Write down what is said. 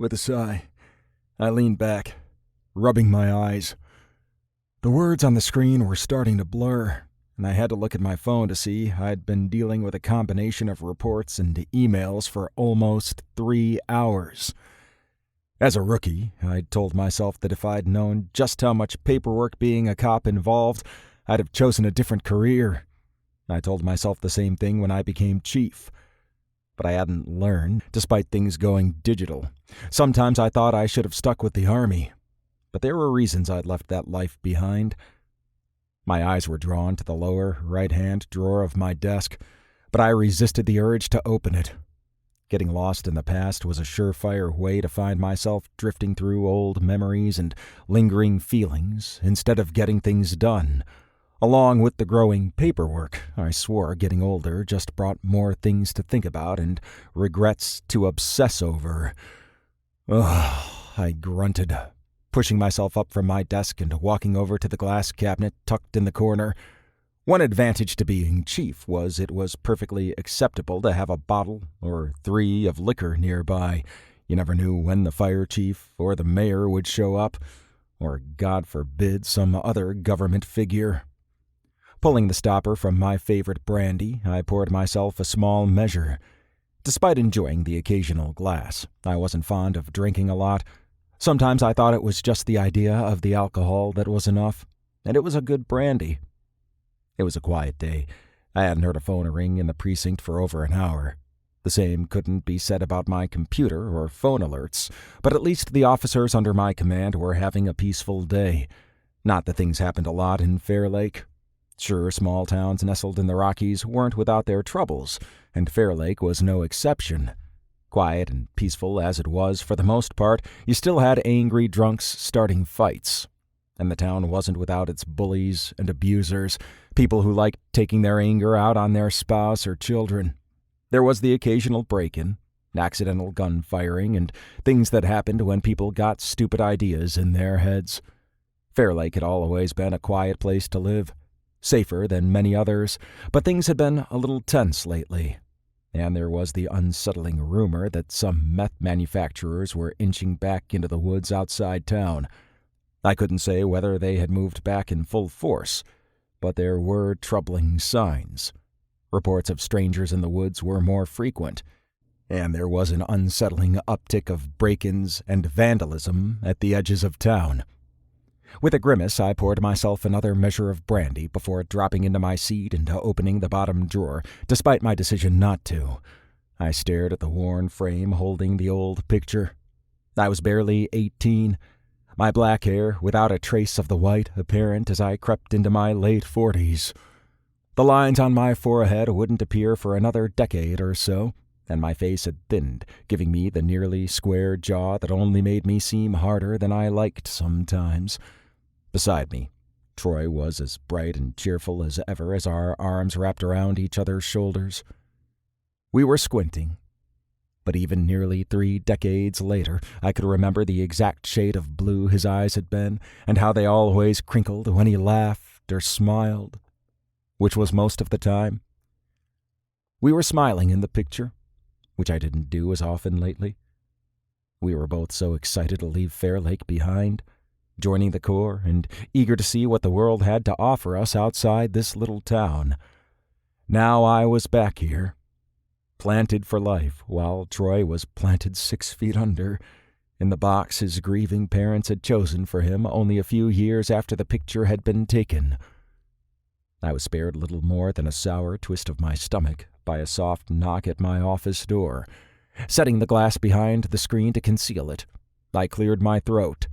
With a sigh, I leaned back, rubbing my eyes. The words on the screen were starting to blur, and I had to look at my phone to see I'd been dealing with a combination of reports and emails for almost 3 hours. As a rookie, I'd told myself that if I'd known just how much paperwork being a cop involved, I'd have chosen a different career. I told myself the same thing when I became chief. But I hadn't learned, despite things going digital. Sometimes I thought I should have stuck with the Army, but there were reasons I'd left that life behind. My eyes were drawn to the lower right-hand drawer of my desk, but I resisted the urge to open it. Getting lost in the past was a surefire way to find myself drifting through old memories and lingering feelings instead of getting things done. Along with the growing paperwork, I swore getting older just brought more things to think about and regrets to obsess over. Ugh, I grunted, pushing myself up from my desk and walking over to the glass cabinet tucked in the corner. One advantage to being chief was it was perfectly acceptable to have a bottle or 3 of liquor nearby. You never knew when the fire chief or the mayor would show up, or, God forbid, some other government figure. Pulling the stopper from my favorite brandy, I poured myself a small measure. Despite enjoying the occasional glass, I wasn't fond of drinking a lot. Sometimes I thought it was just the idea of the alcohol that was enough, and it was a good brandy. It was a quiet day. I hadn't heard a phone ring in the precinct for over an hour. The same couldn't be said about my computer or phone alerts, but at least the officers under my command were having a peaceful day. Not that things happened a lot in Fairlake. Sure, small towns nestled in the Rockies weren't without their troubles, and Fairlake was no exception. Quiet and peaceful as it was for the most part, you still had angry drunks starting fights. And the town wasn't without its bullies and abusers, people who liked taking their anger out on their spouse or children. There was the occasional break-in, accidental gun firing, and things that happened when people got stupid ideas in their heads. Fairlake had always been a quiet place to live, safer than many others, but things had been a little tense lately, and there was the unsettling rumor that some meth manufacturers were inching back into the woods outside town. I couldn't say whether they had moved back in full force, but there were troubling signs. Reports of strangers in the woods were more frequent, and there was an unsettling uptick of break-ins and vandalism at the edges of town. With a grimace, I poured myself another measure of brandy before dropping into my seat and opening the bottom drawer, despite my decision not to. I stared at the worn frame holding the old picture. I was barely 18, my black hair without a trace of the white apparent as I crept into my late 40s. The lines on my forehead wouldn't appear for another decade or so, and my face had thinned, giving me the nearly square jaw that only made me seem harder than I liked sometimes. Beside me, Troy was as bright and cheerful as ever as our arms wrapped around each other's shoulders. We were squinting, but even nearly 3 decades later, I could remember the exact shade of blue his eyes had been, and how they always crinkled when he laughed or smiled, which was most of the time. We were smiling in the picture, which I didn't do as often lately. We were both so excited to leave Fairlake behind, joining the Corps and eager to see what the world had to offer us outside this little town. Now I was back here, planted for life, while Troy was planted 6 feet under, in the box his grieving parents had chosen for him only a few years after the picture had been taken. I was spared little more than a sour twist of my stomach by a soft knock at my office door. Setting the glass behind the screen to conceal it, I cleared my throat.